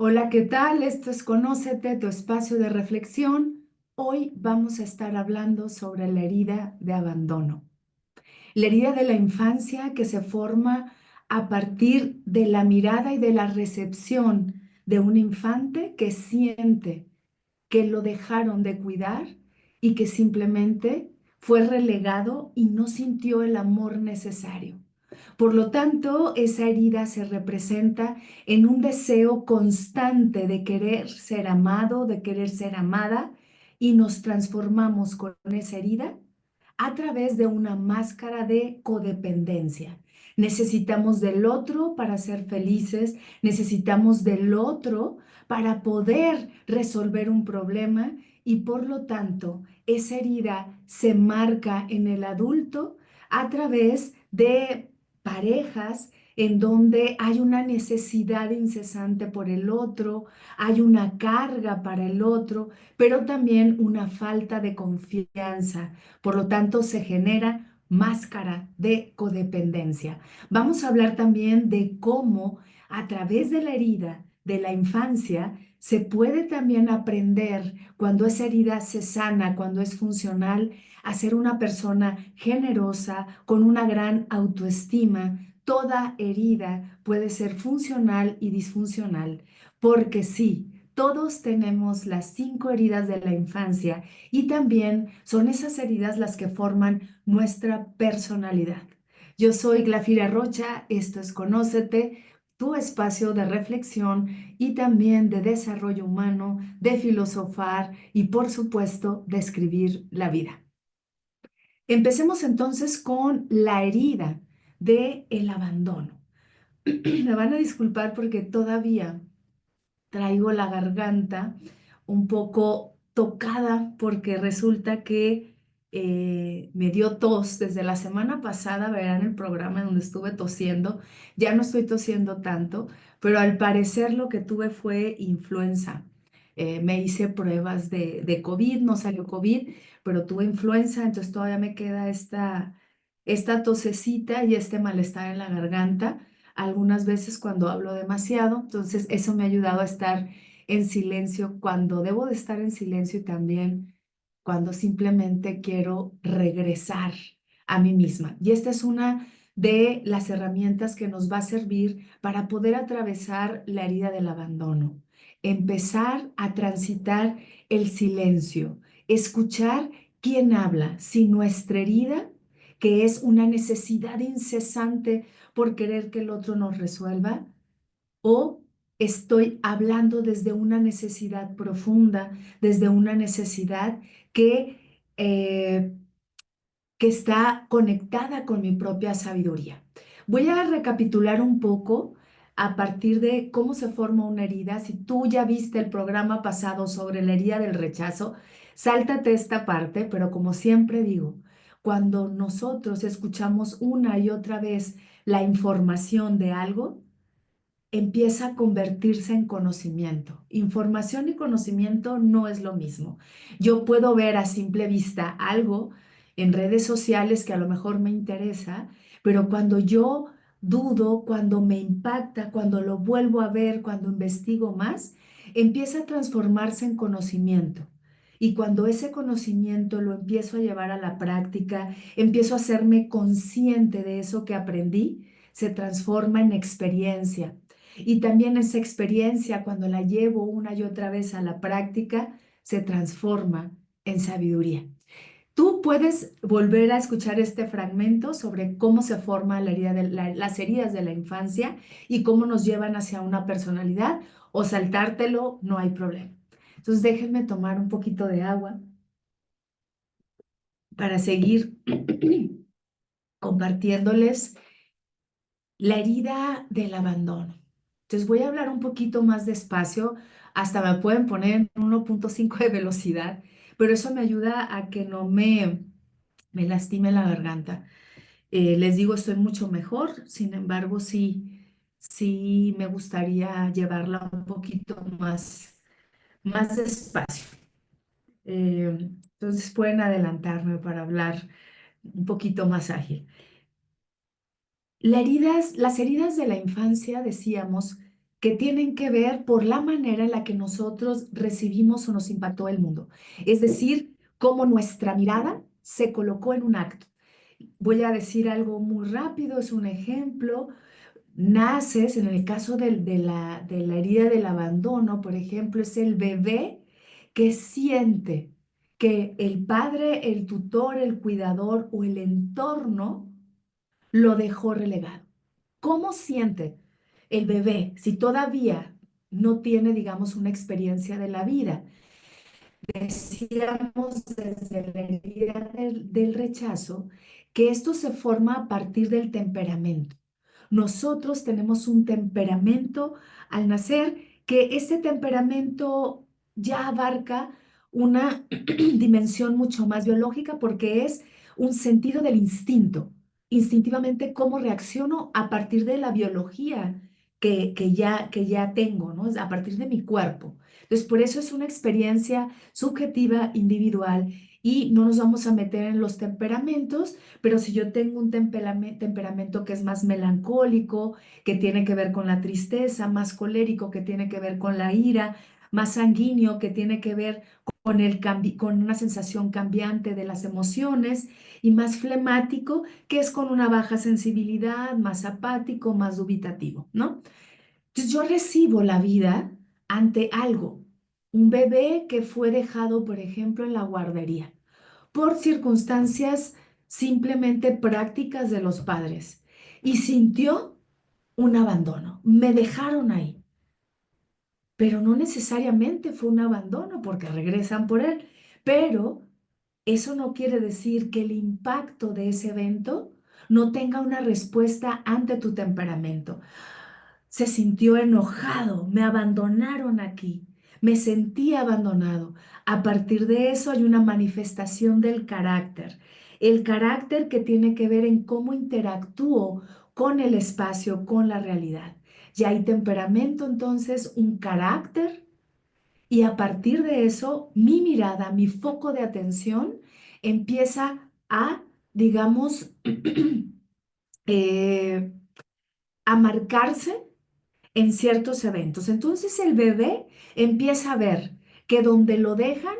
Hola, ¿qué tal? Esto es Conócete, tu espacio de reflexión. Hoy vamos a estar hablando sobre la herida de abandono. La herida de la infancia que se forma a partir de la mirada y de la recepción de un infante que siente que lo dejaron de cuidar y que simplemente fue relegado y no sintió el amor necesario. Por lo tanto, esa herida se representa en un deseo constante de querer ser amado, de querer ser amada, y nos transformamos con esa herida a través de una máscara de codependencia. Necesitamos del otro para ser felices, necesitamos del otro para poder resolver un problema y por lo tanto esa herida se marca en el adulto a través de parejas en donde hay una necesidad incesante por el otro, hay una carga para el otro, pero también una falta de confianza. Por lo tanto, se genera máscara de codependencia. Vamos a hablar también de cómo a través de la herida de la infancia se puede también aprender cuando esa herida se sana, cuando es funcional, a ser una persona generosa, con una gran autoestima. Toda herida puede ser funcional y disfuncional, porque sí, todos tenemos las 5 heridas de la infancia y también son esas heridas las que forman nuestra personalidad. Yo soy Glafira Rocha, esto es Conócete, tu espacio de reflexión y también de desarrollo humano, de filosofar y por supuesto de escribir la vida. Empecemos entonces con la herida de el abandono. Me van a disculpar porque todavía traigo la garganta un poco tocada porque resulta que me dio tos desde la semana pasada, verán el programa en donde estuve tosiendo, ya no estoy tosiendo tanto, pero al parecer lo que tuve fue influenza. Me hice pruebas de COVID, no salió COVID, pero tuve influenza, entonces todavía me queda esta tosecita y este malestar en la garganta algunas veces cuando hablo demasiado, entonces eso me ha ayudado a estar en silencio cuando debo de estar en silencio y también cuando simplemente quiero regresar a mí misma. Y esta es una de las herramientas que nos va a servir para poder atravesar la herida del abandono, empezar a transitar el silencio, escuchar quién habla, si nuestra herida, que es una necesidad incesante por querer que el otro nos resuelva, o estoy hablando desde una necesidad profunda, desde una necesidad que está conectada con mi propia sabiduría. Voy a recapitular un poco a partir de cómo se forma una herida. Si tú ya viste el programa pasado sobre la herida del rechazo, sáltate esta parte, pero como siempre digo, cuando nosotros escuchamos una y otra vez la información de algo, empieza a convertirse en conocimiento. Información y conocimiento no es lo mismo. Yo puedo ver a simple vista algo en redes sociales que a lo mejor me interesa, pero cuando yo dudo, cuando me impacta, cuando lo vuelvo a ver, cuando investigo más, empieza a transformarse en conocimiento. Y cuando ese conocimiento lo empiezo a llevar a la práctica, empiezo a hacerme consciente de eso que aprendí, se transforma en experiencia. Y también esa experiencia, cuando la llevo una y otra vez a la práctica, se transforma en sabiduría. Tú puedes volver a escuchar este fragmento sobre cómo se forma las heridas de la infancia y cómo nos llevan hacia una personalidad o saltártelo, no hay problema. Entonces déjenme tomar un poquito de agua para seguir compartiéndoles la herida del abandono. Entonces voy a hablar un poquito más despacio, hasta me pueden poner en 1.5 de velocidad, pero eso me ayuda a que no me lastime la garganta. Les digo, estoy mucho mejor, sin embargo, sí me gustaría llevarla un poquito más despacio. Entonces pueden adelantarme para hablar un poquito más ágil. Las heridas de la infancia, decíamos, que tienen que ver por la manera en la que nosotros recibimos o nos impactó el mundo. Es decir, cómo nuestra mirada se colocó en un acto. Voy a decir algo muy rápido, es un ejemplo. Naces, en el caso de la herida del abandono, por ejemplo, es el bebé que siente que el padre, el tutor, el cuidador o el entorno lo dejó relegado. ¿Cómo siente el bebé si todavía no tiene, digamos, una experiencia de la vida? Decíamos desde la herida del rechazo que esto se forma a partir del temperamento. Nosotros tenemos un temperamento al nacer que este temperamento ya abarca una dimensión mucho más biológica porque es un sentido del instinto, instintivamente cómo reacciono a partir de la biología que ya tengo, ¿no? A partir de mi cuerpo. Entonces, por eso es una experiencia subjetiva, individual, y no nos vamos a meter en los temperamentos, pero si yo tengo un temperamento que es más melancólico, que tiene que ver con la tristeza, más colérico, que tiene que ver con la ira, más sanguíneo, que tiene que ver con con una sensación cambiante de las emociones, y más flemático, que es con una baja sensibilidad, más apático, más dubitativo, ¿no? Entonces yo recibo la vida ante algo, un bebé que fue dejado, por ejemplo, en la guardería, por circunstancias simplemente prácticas de los padres y sintió un abandono. Me dejaron ahí, pero no necesariamente fue un abandono porque regresan por él. Pero eso no quiere decir que el impacto de ese evento no tenga una respuesta ante tu temperamento. Se sintió enojado, me abandonaron aquí, me sentí abandonado. A partir de eso hay una manifestación del carácter, el carácter que tiene que ver en cómo interactúo con el espacio, con la realidad. Ya hay temperamento, entonces un carácter, y a partir de eso mi mirada, mi foco de atención empieza a, digamos, eh, a marcarse en ciertos eventos. Entonces el bebé empieza a ver que donde lo dejan,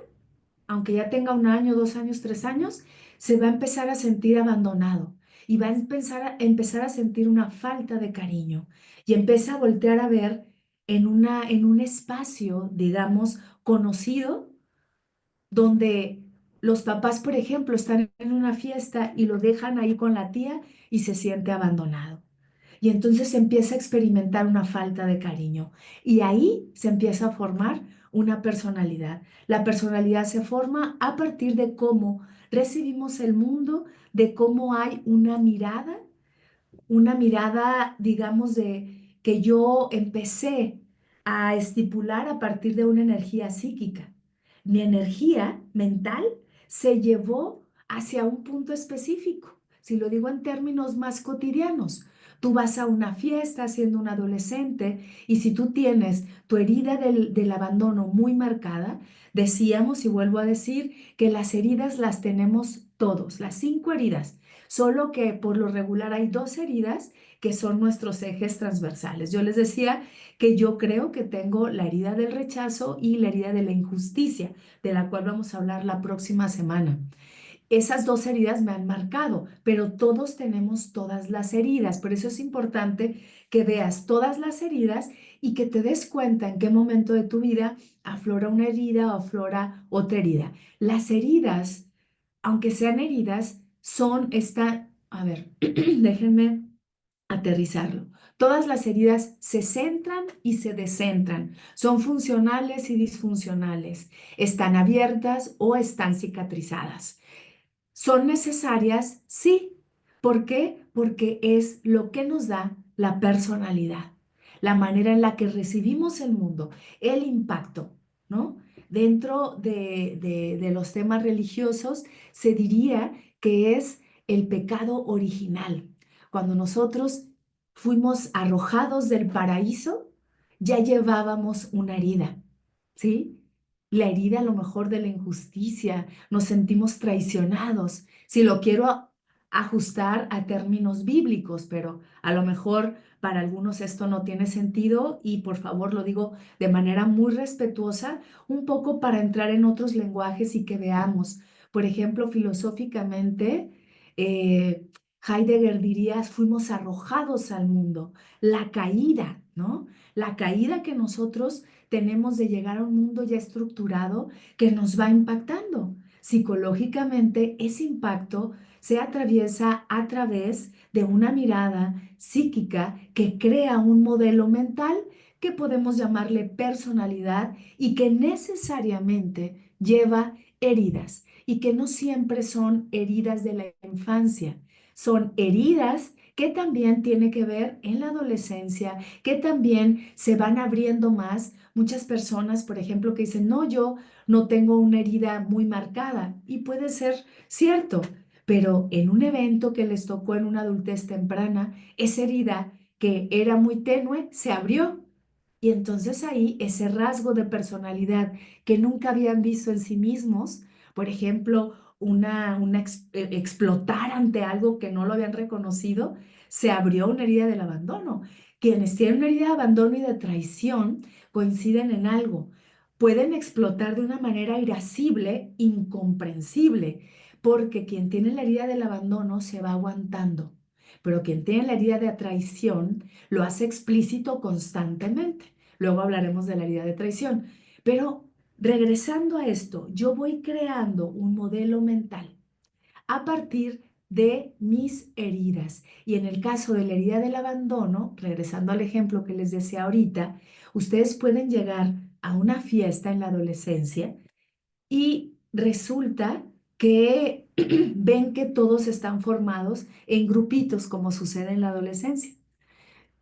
aunque ya tenga 1 año, 2 años, 3 años, se va a empezar a sentir abandonado y va a empezar a sentir una falta de cariño y empieza a voltear a ver en un espacio, digamos, conocido, donde los papás, por ejemplo, están en una fiesta y lo dejan ahí con la tía y se siente abandonado. Y entonces se empieza a experimentar una falta de cariño. Y ahí se empieza a formar una personalidad. La personalidad se forma a partir de cómo recibimos el mundo, de cómo hay una mirada, digamos, de que yo empecé a estipular a partir de una energía psíquica. Mi energía mental se llevó hacia un punto específico. Si lo digo en términos más cotidianos, tú vas a una fiesta siendo un adolescente y si tú tienes tu herida del abandono muy marcada, decíamos y vuelvo a decir que las heridas las tenemos todos, las 5 heridas, solo que por lo regular hay 2 heridas que son nuestros ejes transversales. Yo les decía que yo creo que tengo la herida del rechazo y la herida de la injusticia, de la cual vamos a hablar la próxima semana. Esas 2 heridas me han marcado, pero todos tenemos todas las heridas. Por eso es importante que veas todas las heridas y que te des cuenta en qué momento de tu vida aflora una herida o aflora otra herida. Las heridas, aunque sean heridas, a ver, déjenme aterrizarlo. Todas las heridas se centran y se descentran, son funcionales y disfuncionales, están abiertas o están cicatrizadas. ¿Son necesarias? Sí. ¿Por qué? Porque es lo que nos da la personalidad, la manera en la que recibimos el mundo, el impacto, ¿no? Dentro de los temas religiosos se diría que es el pecado original. Cuando nosotros fuimos arrojados del paraíso, ya llevábamos una herida, ¿sí? La herida a lo mejor de la injusticia, nos sentimos traicionados. Si lo quiero ajustar a términos bíblicos, pero a lo mejor para algunos esto no tiene sentido y por favor lo digo de manera muy respetuosa, un poco para entrar en otros lenguajes y que veamos. Por ejemplo, filosóficamente, Heidegger diría, fuimos arrojados al mundo, la caída, ¿no? La caída que nosotros tenemos de llegar a un mundo ya estructurado que nos va impactando. Psicológicamente, ese impacto se atraviesa a través de una mirada psíquica que crea un modelo mental que podemos llamarle personalidad y que necesariamente lleva heridas y que no siempre son heridas de la infancia, son heridas que también tiene que ver en la adolescencia, que también se van abriendo más. Muchas personas, por ejemplo, que dicen, no, yo no tengo una herida muy marcada y puede ser cierto, pero en un evento que les tocó en una adultez temprana, esa herida que era muy tenue se abrió. Y entonces ahí ese rasgo de personalidad que nunca habían visto en sí mismos, por ejemplo, explotar ante algo que no lo habían reconocido, se abrió una herida del abandono. Quienes tienen una herida de abandono y de traición coinciden en algo. Pueden explotar de una manera irascible, incomprensible, porque quien tiene la herida del abandono se va aguantando, pero quien tiene la herida de traición lo hace explícito constantemente. Luego hablaremos de la herida de traición. Pero regresando a esto, yo voy creando un modelo mental a partir de mis heridas. Y en el caso de la herida del abandono, regresando al ejemplo que les decía ahorita, ustedes pueden llegar a una fiesta en la adolescencia y resulta que ven que todos están formados en grupitos, como sucede en la adolescencia.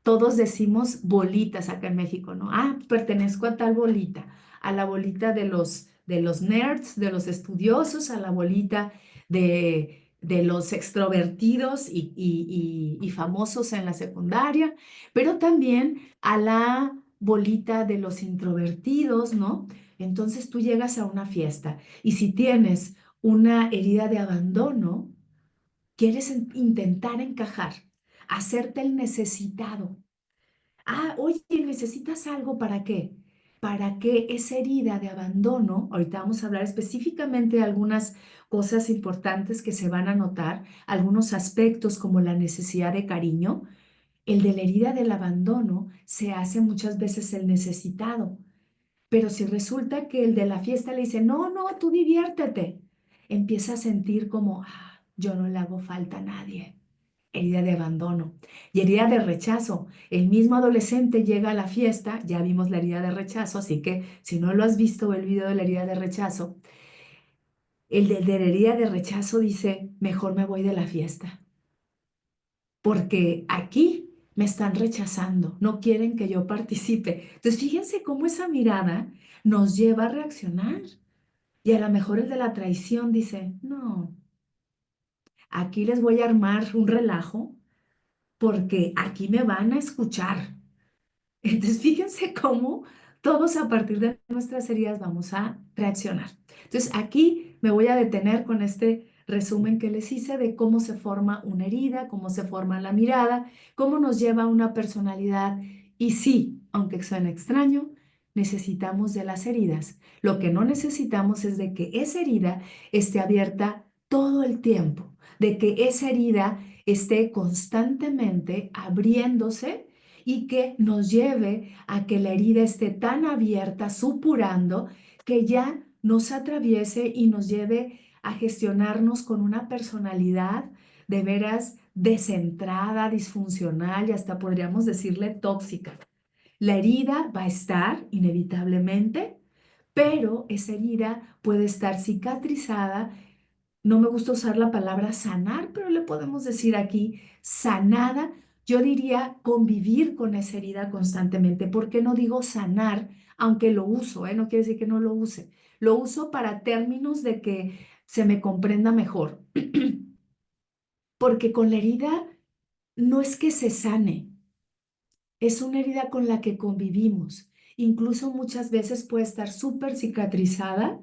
Todos decimos bolitas acá en México, ¿no? Ah, pertenezco a tal bolita, a la bolita de los nerds, de los estudiosos, a la bolita de los extrovertidos y famosos en la secundaria, pero también a la bolita de los introvertidos, ¿no? Entonces tú llegas a una fiesta y si tienes una herida de abandono, quieres intentar encajar, hacerte el necesitado. Ah, oye, ¿necesitas algo para qué? Para que esa herida de abandono, ahorita vamos a hablar específicamente de algunas cosas importantes que se van a notar, algunos aspectos como la necesidad de cariño. El de la herida del abandono se hace muchas veces el necesitado, pero si resulta que el de la fiesta le dice, no, no, tú diviértete, empieza a sentir como, ah, yo no le hago falta a nadie. Herida de abandono y herida de rechazo. El mismo adolescente llega a la fiesta, ya vimos la herida de rechazo, así que si no lo has visto el video de la herida de rechazo, el de la herida de rechazo dice, mejor me voy de la fiesta, porque aquí me están rechazando, no quieren que yo participe. Entonces, fíjense cómo esa mirada nos lleva a reaccionar. Y a lo mejor el de la traición dice, no, aquí les voy a armar un relajo porque aquí me van a escuchar. Entonces, fíjense cómo todos a partir de nuestras heridas vamos a reaccionar. Entonces, aquí me voy a detener con este resumen que les hice de cómo se forma una herida, cómo se forma la mirada, cómo nos lleva a una personalidad. Y sí, aunque suene extraño, necesitamos de las heridas. Lo que no necesitamos es de que esa herida esté abierta todo el tiempo, de que esa herida esté constantemente abriéndose y que nos lleve a que la herida esté tan abierta, supurando, que ya nos atraviese y nos lleve a gestionarnos con una personalidad de veras descentrada, disfuncional y hasta podríamos decirle tóxica. La herida va a estar inevitablemente, pero esa herida puede estar cicatrizada. No me gusta usar la palabra sanar, pero le podemos decir aquí sanada. Yo diría convivir con esa herida constantemente. ¿Por qué no digo sanar? Aunque lo uso, ¿eh? No quiere decir que no lo use. Lo uso para términos de que se me comprenda mejor. Porque con la herida no es que se sane, es una herida con la que convivimos. Incluso muchas veces puede estar súper cicatrizada,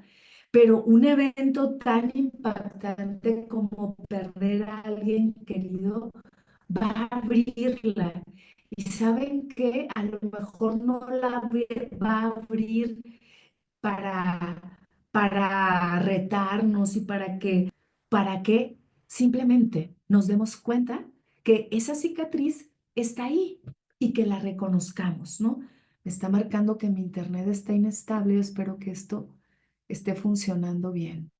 pero un evento tan impactante como perder a alguien querido va a abrirla. Y saben que a lo mejor no va a abrir para, para retarnos y para que simplemente nos demos cuenta que esa cicatriz está ahí y que la reconozcamos, ¿no? Me está marcando que mi internet está inestable. Yo espero que esto esté funcionando bien.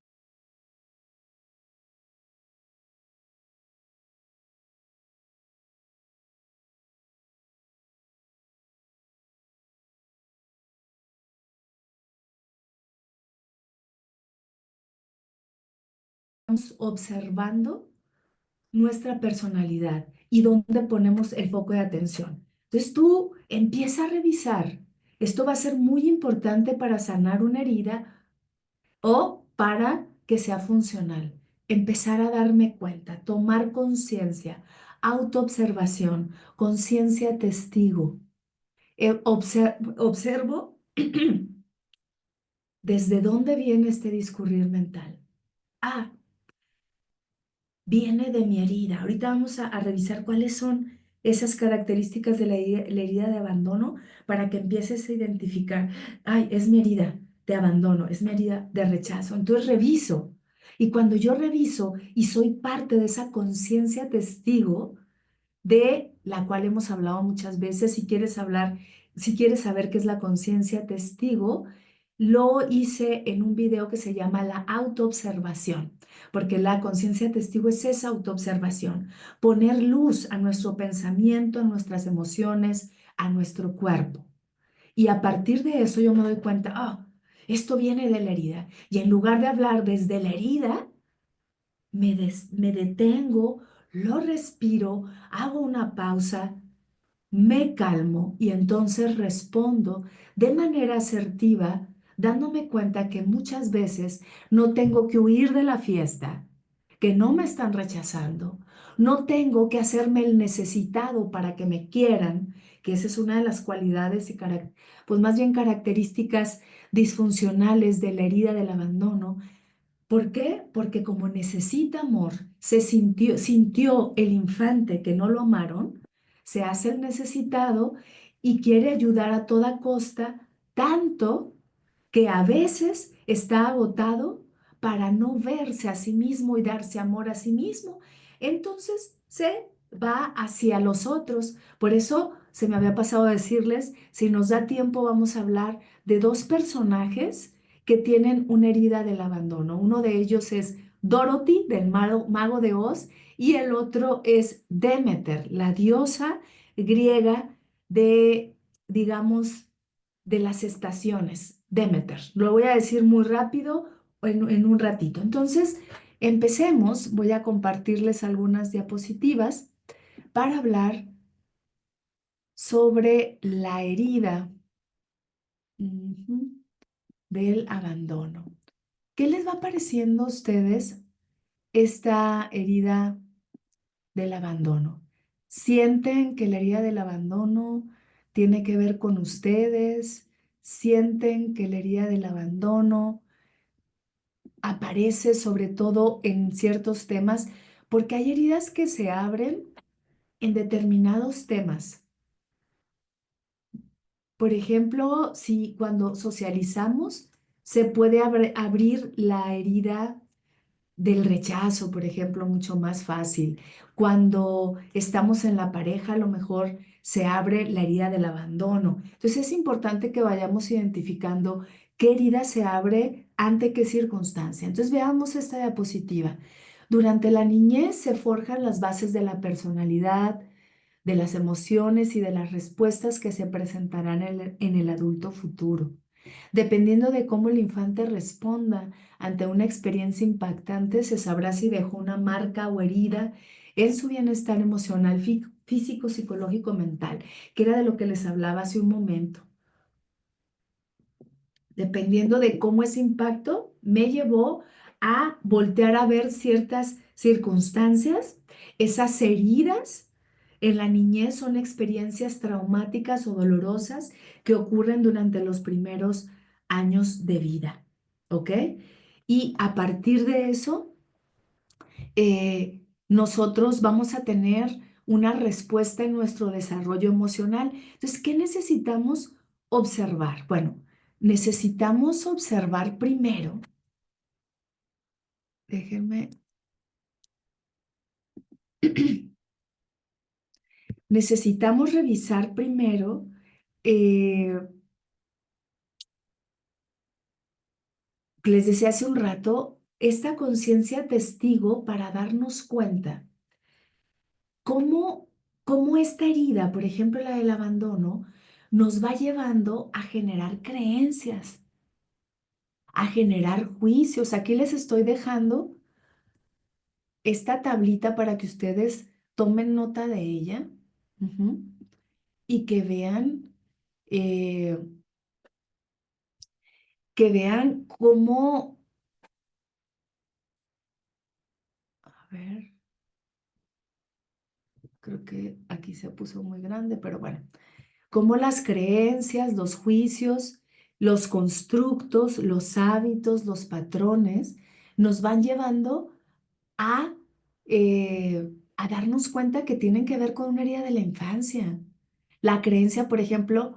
Estamos observando nuestra personalidad y dónde ponemos el foco de atención. Entonces tú empieza a revisar. Esto va a ser muy importante para sanar una herida o para que sea funcional. Empezar a darme cuenta, tomar conciencia, autoobservación, conciencia testigo. Observo desde dónde viene este discurrir mental. Ah, viene de mi herida. Ahorita vamos a revisar cuáles son esas características de la herida de abandono para que empieces a identificar, ay, es mi herida de abandono, es mi herida de rechazo. Entonces reviso. Y cuando yo reviso y soy parte de esa conciencia testigo, de la cual hemos hablado muchas veces. Si quieres saber qué es la conciencia testigo, lo hice en un video que se llama la autoobservación, porque la conciencia testigo es esa autoobservación, poner luz a nuestro pensamiento, a nuestras emociones, a nuestro cuerpo. Y a partir de eso yo me doy cuenta, esto viene de la herida. Y en lugar de hablar desde la herida, me detengo, lo respiro, hago una pausa, me calmo y entonces respondo de manera asertiva, dándome cuenta que muchas veces no tengo que huir de la fiesta, que no me están rechazando, no tengo que hacerme el necesitado para que me quieran, que esa es una de las cualidades y pues más bien características disfuncionales de la herida del abandono. ¿Por qué? Porque como necesita amor, sintió el infante que no lo amaron, se hace el necesitado y quiere ayudar a toda costa, tanto que a veces está agotado para no verse a sí mismo y darse amor a sí mismo. Entonces se va hacia los otros. Por eso se me había pasado a decirles, si nos da tiempo, vamos a hablar de dos personajes que tienen una herida del abandono. Uno de ellos es Dorothy, del mago de Oz, y el otro es Demeter, la diosa griega de, digamos, de las estaciones, Demeter. Lo voy a decir muy rápido en un ratito. Entonces, empecemos. Voy a compartirles algunas diapositivas para hablar sobre la herida ujú, del abandono. ¿Qué les va pareciendo a ustedes esta herida del abandono? ¿Sienten que la herida del abandono tiene que ver con ustedes? ¿Sienten que la herida del abandono aparece sobre todo en ciertos temas? Porque hay heridas que se abren en determinados temas. Por ejemplo, si cuando socializamos se puede abrir la herida del rechazo, por ejemplo, mucho más fácil. Cuando estamos en la pareja, a lo mejor se abre la herida del abandono. Entonces es importante que vayamos identificando qué herida se abre ante qué circunstancia. Entonces veamos esta diapositiva. Durante la niñez se forjan las bases de la personalidad, de las emociones y de las respuestas que se presentarán en el adulto futuro. Dependiendo de cómo el infante responda ante una experiencia impactante, se sabrá si dejó una marca o herida en su bienestar emocional, físico, psicológico, mental, que era de lo que les hablaba hace un momento. Dependiendo de cómo ese impacto me llevó a voltear a ver ciertas circunstancias, esas heridas en la niñez son experiencias traumáticas o dolorosas que ocurren durante los primeros años de vida, ¿ok? y a partir de eso, nosotros vamos a tener una respuesta en nuestro desarrollo emocional. Entonces, ¿qué necesitamos observar? Bueno, necesitamos observar primero, déjenme, necesitamos revisar primero, eh, les decía hace un rato, esta conciencia testigo para darnos cuenta cómo, cómo esta herida, por ejemplo la del abandono, nos va llevando a generar creencias, a generar juicios. Aquí les estoy dejando esta tablita para que ustedes tomen nota de ella, ujú, y eh, que vean cómo, a ver, creo que aquí se puso muy grande, pero bueno, cómo las creencias, los juicios, los constructos, los hábitos, los patrones nos van llevando a, a darnos cuenta que tienen que ver con una herida de la infancia. La creencia, por ejemplo,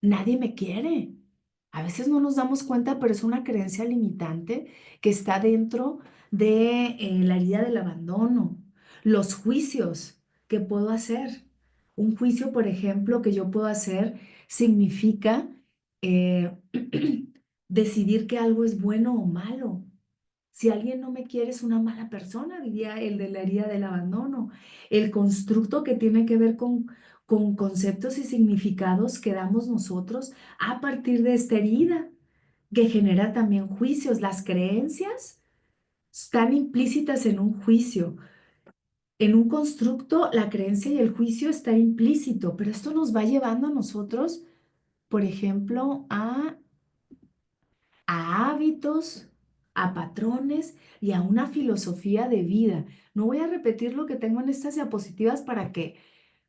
nadie me quiere. A veces no nos damos cuenta, pero es una creencia limitante que está dentro de la herida del abandono. Los juicios que puedo hacer. Un juicio, por ejemplo, que yo puedo hacer significa eh, decidir que algo es bueno o malo. Si alguien no me quiere es una mala persona, diría el de la herida del abandono. El constructo que tiene que ver con conceptos y significados que damos nosotros a partir de esta herida, que genera también juicios. Las creencias están implícitas en un juicio. En un constructo, la creencia y el juicio está implícito, pero esto nos va llevando a nosotros, por ejemplo, a hábitos, a patrones y a una filosofía de vida. No voy a repetir lo que tengo en estas diapositivas para que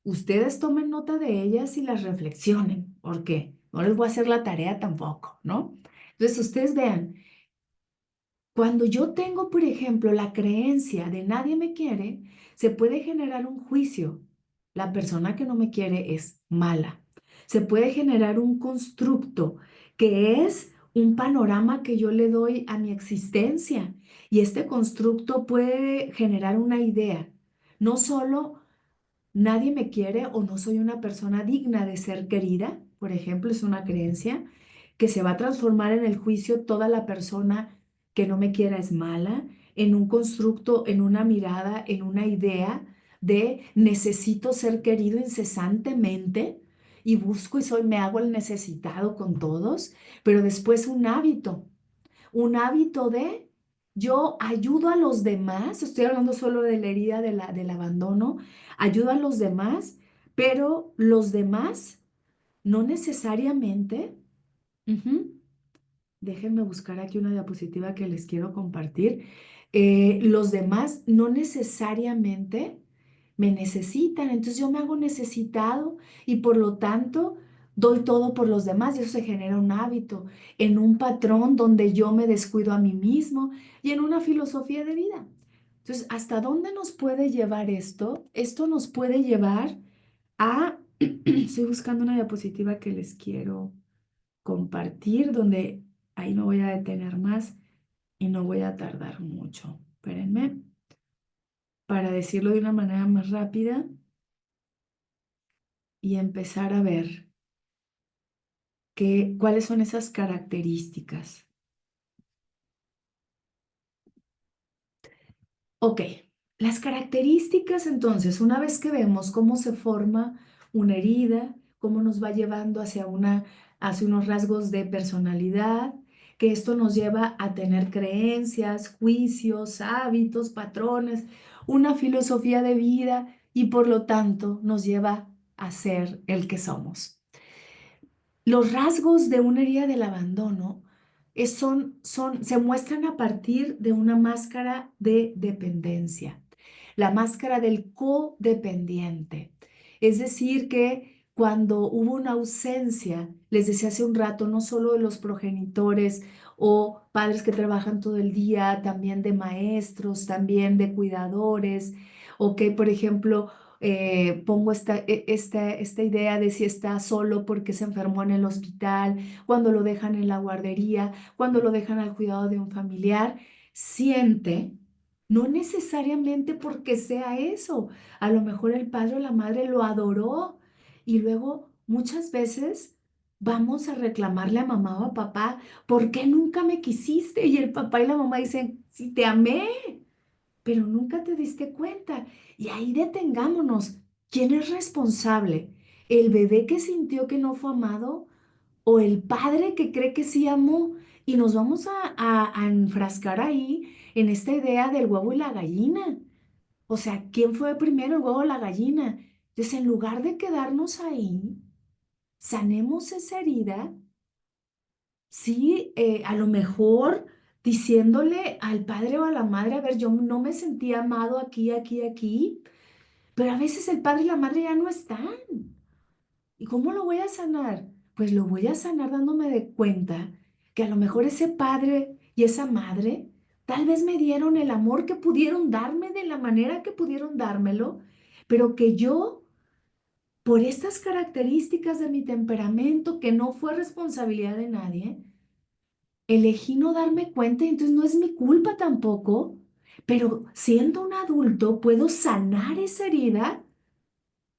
ustedes tomen nota de ellas y las reflexionen, porque no les voy a hacer la tarea tampoco, ¿no? Entonces, ustedes vean, cuando yo tengo, por ejemplo, la creencia de nadie me quiere, se puede generar un juicio. La persona que no me quiere es mala. Se puede generar un constructo que es un panorama que yo le doy a mi existencia. Y este constructo puede generar una idea. No solo nadie me quiere o no soy una persona digna de ser querida, por ejemplo, es una creencia que se va a transformar en el juicio. Toda la persona que no me quiera es mala, en un constructo, en una mirada, en una idea de necesito ser querido incesantemente y busco y soy, me hago el necesitado con todos, pero después un hábito de yo ayudo a los demás, estoy hablando solo de la herida del abandono, ayudo a los demás, pero los demás no necesariamente, ujú, déjenme buscar aquí una diapositiva que les quiero compartir. Los demás no necesariamente me necesitan, entonces yo me hago necesitado y por lo tanto doy todo por los demás y eso se genera un hábito, en un patrón donde yo me descuido a mí mismo y en una filosofía de vida. Entonces, ¿hasta dónde nos puede llevar esto? Esto nos puede llevar a, estoy buscando una diapositiva que les quiero compartir, donde ahí me voy a detener más y no voy a tardar mucho. Espérenme, para decirlo de una manera más rápida y empezar a ver cuáles son esas características. Ok, las características entonces, una vez que vemos cómo se forma una herida, cómo nos va llevando hacia unos rasgos de personalidad, que esto nos lleva a tener creencias, juicios, hábitos, patrones, una filosofía de vida y por lo tanto nos lleva a ser el que somos. Los rasgos de una herida del abandono se muestran a partir de una máscara de dependencia, la máscara del codependiente. Es decir, que cuando hubo una ausencia, les decía hace un rato, no solo de los progenitores o padres que trabajan todo el día, también de maestros, también de cuidadores, o que, por ejemplo, pongo esta idea de si está solo porque se enfermó en el hospital, cuando lo dejan en la guardería, cuando lo dejan al cuidado de un familiar, siente, no necesariamente porque sea eso, a lo mejor el padre o la madre lo adoró y luego muchas veces vamos a reclamarle a mamá o a papá, ¿por qué nunca me quisiste? Y el papá y la mamá dicen, sí, te amé, pero nunca te diste cuenta. Y ahí detengámonos. ¿Quién es responsable? ¿El bebé que sintió que no fue amado o el padre que cree que sí amó? Y nos vamos a enfrascar ahí en esta idea del huevo y la gallina. O sea, ¿quién fue primero, el huevo o la gallina? Entonces, en lugar de quedarnos ahí, sanemos esa herida, sí, a lo mejor diciéndole al padre o a la madre, a ver, yo no me sentí amado aquí, aquí, aquí, pero a veces el padre y la madre ya no están. ¿Y cómo lo voy a sanar? Pues lo voy a sanar dándome de cuenta que a lo mejor ese padre y esa madre tal vez me dieron el amor que pudieron darme de la manera que pudieron dármelo, pero que yo, por estas características de mi temperamento, que no fue responsabilidad de nadie, elegí no darme cuenta y entonces no es mi culpa tampoco, pero siendo un adulto puedo sanar esa herida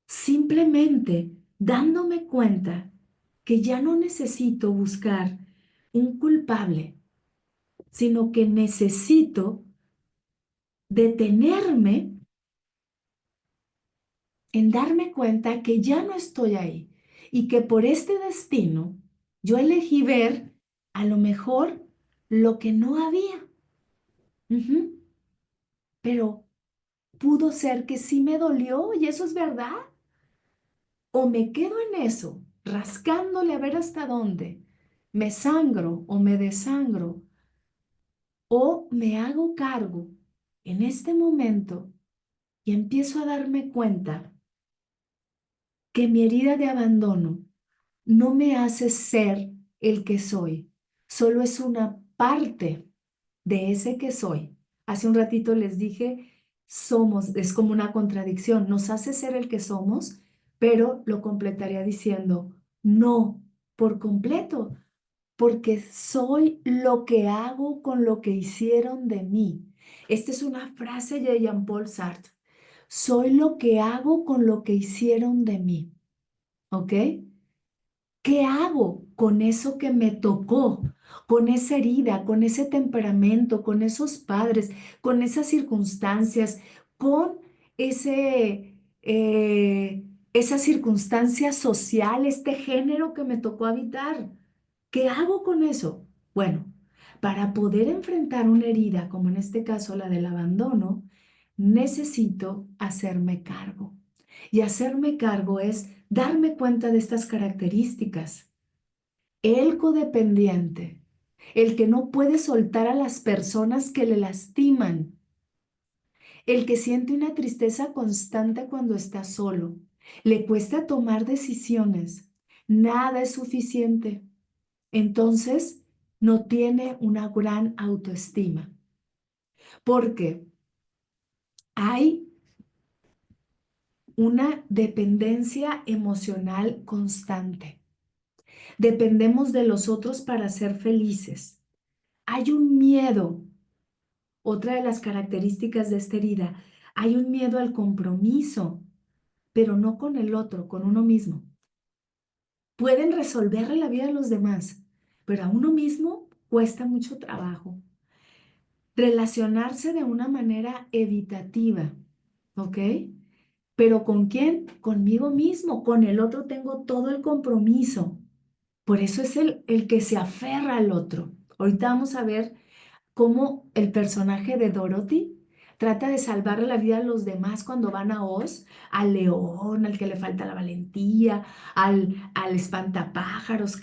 simplemente dándome cuenta que ya no necesito buscar un culpable, sino que necesito detenerme en darme cuenta que ya no estoy ahí y que por este destino yo elegí ver a lo mejor lo que no había. Ujú. Pero pudo ser que sí me dolió y eso es verdad. O me quedo en eso, rascándole a ver hasta dónde, me sangro o me desangro, o me hago cargo en este momento y empiezo a darme cuenta que mi herida de abandono no me hace ser el que soy, solo es una parte de ese que soy. Hace un ratito les dije, somos, es como una contradicción, nos hace ser el que somos, pero lo completaría diciendo, no, por completo, porque soy lo que hago con lo que hicieron de mí. Esta es una frase de Jean-Paul Sartre. Soy lo que hago con lo que hicieron de mí. ¿Ok? ¿Qué hago con eso que me tocó? Con esa herida, con ese temperamento, con esos padres, con esas circunstancias, con ese, esa circunstancia social, este género que me tocó habitar. ¿Qué hago con eso? Bueno, para poder enfrentar una herida, como en este caso la del abandono, necesito hacerme cargo. Y hacerme cargo es darme cuenta de estas características. El codependiente, el que no puede soltar a las personas que le lastiman, el que siente una tristeza constante cuando está solo, le cuesta tomar decisiones, nada es suficiente. Entonces, no tiene una gran autoestima, porque hay una dependencia emocional constante. Dependemos de los otros para ser felices. Hay un miedo, otra de las características de esta herida, hay un miedo al compromiso, pero no con el otro, con uno mismo. Pueden resolverle la vida a los demás, pero a uno mismo cuesta mucho trabajo. Relacionarse de una manera evitativa, ¿ok? ¿Pero con quién? Conmigo mismo, con el otro tengo todo el compromiso. Por eso es el que se aferra al otro. Ahorita vamos a ver cómo el personaje de Dorothy trata de salvarle la vida a los demás cuando van a Oz, al león, al que le falta la valentía, al espantapájaros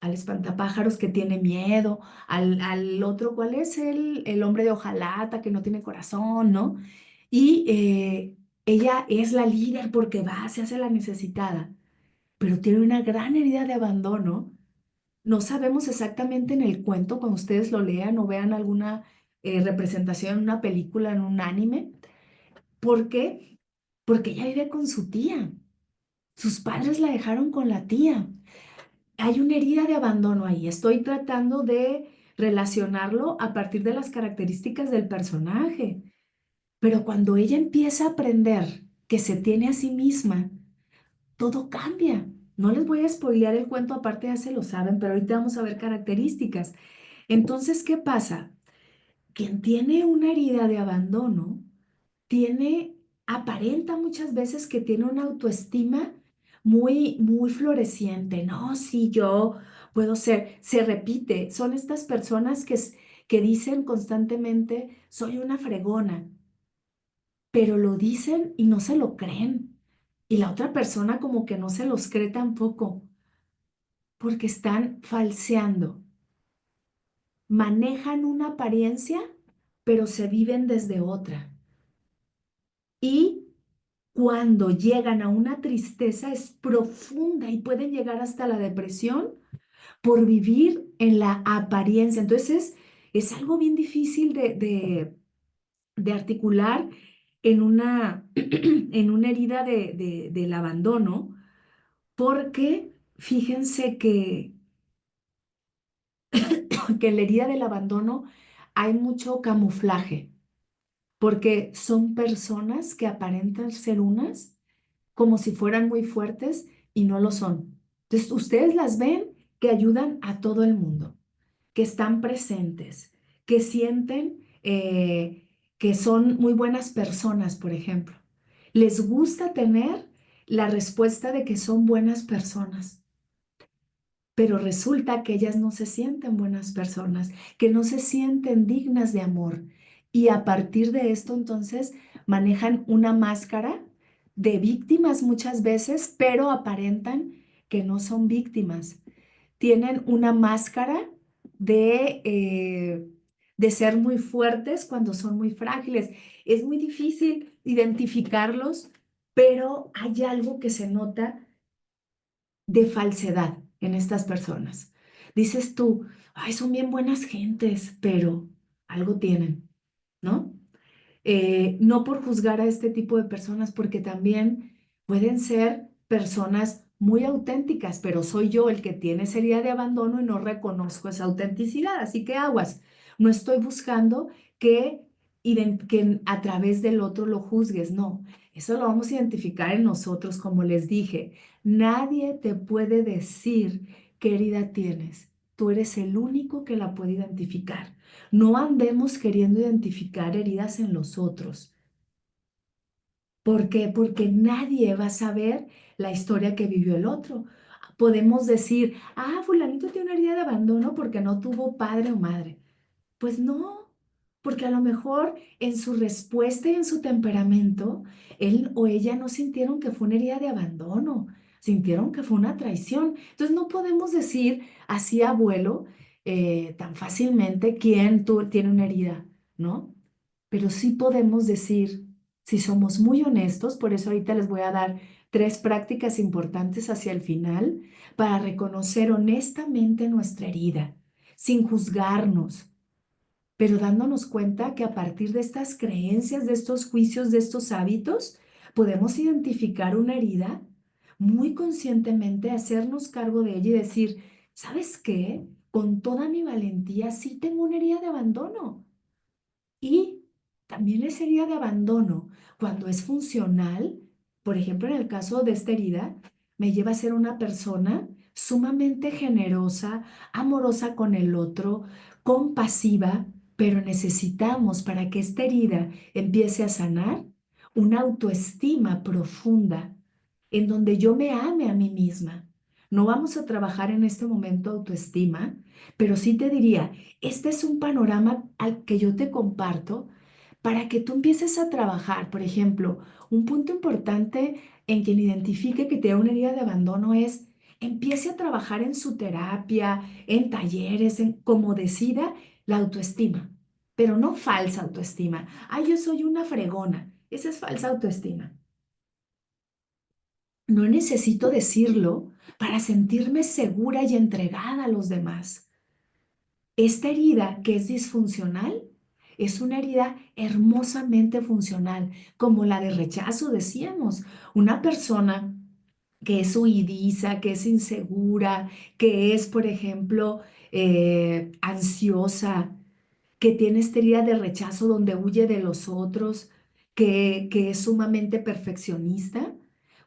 al espantapájaros que tiene miedo, al otro, ¿cuál es el hombre de hojalata que no tiene corazón, ¿no? Y ella es la líder porque va, se hace la necesitada, pero tiene una gran herida de abandono. No sabemos exactamente en el cuento, cuando ustedes lo lean o vean alguna representación en una película, en un anime. ¿Por qué? Porque ella vive con su tía. Sus padres la dejaron con la tía. Hay una herida de abandono ahí. Estoy tratando de relacionarlo a partir de las características del personaje. Pero cuando ella empieza a aprender que se tiene a sí misma, todo cambia. No les voy a spoilear el cuento, aparte ya se lo saben, pero ahorita vamos a ver características. Entonces, ¿qué pasa? Quien tiene una herida de abandono tiene, aparenta muchas veces que tiene una autoestima muy floreciente. No, sí, yo puedo ser, se repite. Son estas personas que dicen constantemente, soy una fregona, pero lo dicen y no se lo creen. Y la otra persona como que no se los cree tampoco, porque están falseando. Manejan una apariencia, pero se viven desde otra. Y cuando llegan a una tristeza es profunda y pueden llegar hasta la depresión por vivir en la apariencia. Entonces, es algo bien difícil de articular en en una herida del abandono, porque fíjense que en la herida del abandono hay mucho camuflaje, porque son personas que aparentan ser unas como si fueran muy fuertes y no lo son. Entonces, ustedes las ven que ayudan a todo el mundo, que están presentes, que sienten que son muy buenas personas, por ejemplo. Les gusta tener la respuesta de que son buenas personas, pero resulta que ellas no se sienten buenas personas, que no se sienten dignas de amor. Y a partir de esto, entonces, manejan una máscara de víctimas muchas veces, pero aparentan que no son víctimas. Tienen una máscara de ser muy fuertes cuando son muy frágiles. Es muy difícil identificarlos, pero hay algo que se nota de falsedad en estas personas. Dices tú, ay, son bien buenas gentes, pero algo tienen, ¿no? No por juzgar a este tipo de personas, porque también pueden ser personas muy auténticas, pero soy yo el que tiene esa herida de abandono y no reconozco esa autenticidad. Así que aguas, no estoy buscando que a través del otro lo juzgues, no, eso lo vamos a identificar en nosotros, como les dije. Nadie te puede decir qué herida tienes. Tú eres el único que la puede identificar. No andemos queriendo identificar heridas en los otros. ¿Por qué? Porque nadie va a saber la historia que vivió el otro. Podemos decir, ah, fulanito tiene una herida de abandono porque no tuvo padre o madre. Pues no, porque a lo mejor en su respuesta y en su temperamento, él o ella no sintieron que fue una herida de abandono, sintieron que fue una traición. Entonces no podemos decir así, abuelo, tan fácilmente quién tiene una herida, ¿no? Pero sí podemos decir, si somos muy honestos, por eso ahorita les voy a dar tres prácticas importantes hacia el final para reconocer honestamente nuestra herida, sin juzgarnos, pero dándonos cuenta que a partir de estas creencias, de estos juicios, de estos hábitos, podemos identificar una herida muy conscientemente, hacernos cargo de ella y decir, ¿sabes qué? Con toda mi valentía sí tengo una herida de abandono. Y también esa herida de abandono, cuando es funcional, por ejemplo, en el caso de esta herida, me lleva a ser una persona sumamente generosa, amorosa con el otro, compasiva, pero necesitamos para que esta herida empiece a sanar una autoestima profunda en donde yo me ame a mí misma. No vamos a trabajar en este momento autoestima, pero sí te diría, este es un panorama al que yo te comparto para que tú empieces a trabajar. Por ejemplo, un punto importante en quien identifique que tiene una herida de abandono es empiece a trabajar en su terapia, en talleres, en como decida, la autoestima, pero no falsa autoestima. Ay, yo soy una fregona. Esa es falsa autoestima. No necesito decirlo para sentirme segura y entregada a los demás. Esta herida que es disfuncional es una herida hermosamente funcional, como la de rechazo, decíamos. Una persona que es huidiza, que es insegura, que es, por ejemplo, ansiosa, que tiene esta herida de rechazo donde huye de los otros, que es sumamente perfeccionista,